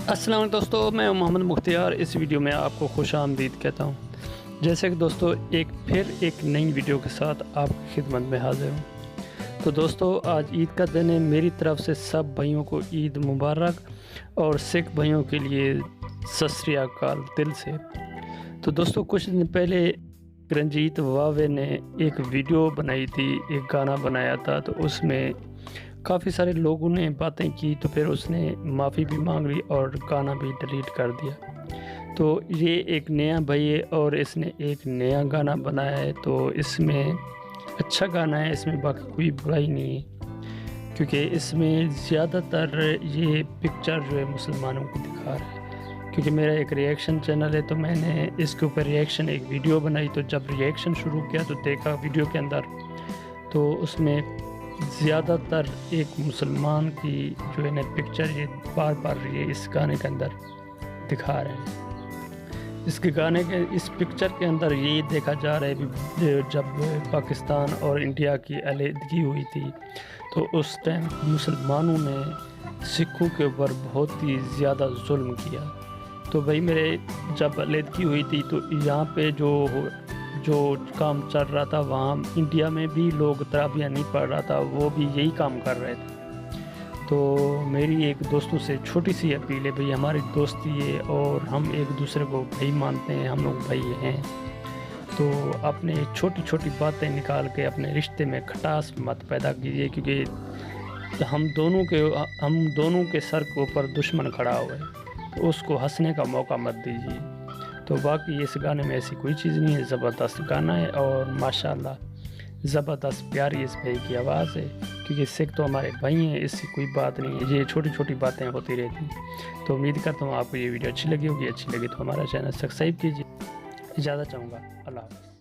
السلام علیکم دوستو، میں محمد مختار اس ویڈیو میں آپ کو خوش آمدید کہتا ہوں۔ جیسے کہ دوستو ایک نئی ویڈیو کے ساتھ آپ کی خدمت میں حاضر ہوں۔ تو دوستو آج عید کا دن ہے، میری طرف سے سب بھائیوں کو عید مبارک اور سکھ بھائیوں کے لیے ست سری اکال دل سے۔ تو دوستو کچھ دن پہلے رنجیت واوے نے ایک ویڈیو بنائی تھی، ایک گانا بنایا تھا، تو اس میں کافی سارے لوگوں نے باتیں کی، تو پھر اس نے معافی بھی مانگ لی اور گانا بھی ڈیلیٹ کر دیا۔ تو یہ ایک نیا بھائی ہے اور اس نے ایک نیا گانا بنایا ہے، تو اس میں اچھا گانا ہے، اس میں باقی کوئی برائی نہیں ہے، کیونکہ اس میں زیادہ تر یہ پکچر جو ہے مسلمانوں کو دکھا رہا ہے۔ کیونکہ میرا ایک ریئیکشن چینل ہے، تو میں نے اس کے اوپر ریئیکشن ایک ویڈیو بنائی، تو جب ریئیکشن شروع کیا تو دیکھا ویڈیو کے اندر، تو اس میں زیادہ تر ایک مسلمان کی جو ہے نا پکچر یہ بار بار یہ اس گانے کے اندر دکھا رہے ہیں۔ اس پکچر کے اندر یہ دیکھا جا رہا ہے جب پاکستان اور انڈیا کی علیحدگی ہوئی تھی، تو اس ٹائم مسلمانوں نے سکھوں کے اوپر بہت ہی زیادہ ظلم کیا۔ تو بھائی میرے جب علیحدگی ہوئی تھی تو یہاں پہ جو کام چل رہا تھا، وہاں انڈیا میں بھی لوگ تراویح نہیں پڑھ رہا تھا، وہ بھی یہی کام کر رہے تھے۔ تو میری ایک دوستوں سے چھوٹی سی اپیل ہے، بھئی ہماری دوستی ہے اور ہم ایک دوسرے کو بھائی مانتے ہیں، ہم لوگ بھائی ہیں، تو اپنے چھوٹی چھوٹی باتیں نکال کے اپنے رشتے میں کھٹاس مت پیدا کیجیے، کیونکہ ہم دونوں کے سر کے اوپر دشمن کھڑا ہوا ہے، تو اس کو ہنسنے کا موقع مت دیجیے۔ تو باقی اس گانے میں ایسی کوئی چیز نہیں ہے، زبردست گانا ہے اور ماشاءاللہ زبردست پیاری اس بھائی کی آواز ہے، کیونکہ سکھ تو ہمارے بھائی ہیں، اس کی کوئی بات نہیں ہے، یہ چھوٹی چھوٹی باتیں ہوتی رہتی ہیں۔ تو امید کرتا ہوں آپ کو یہ ویڈیو اچھی لگی ہوگی، اچھی لگی تو ہمارا چینل سبسکرائب کیجیے۔ اجازت چاہوں گا، اللہ حافظ۔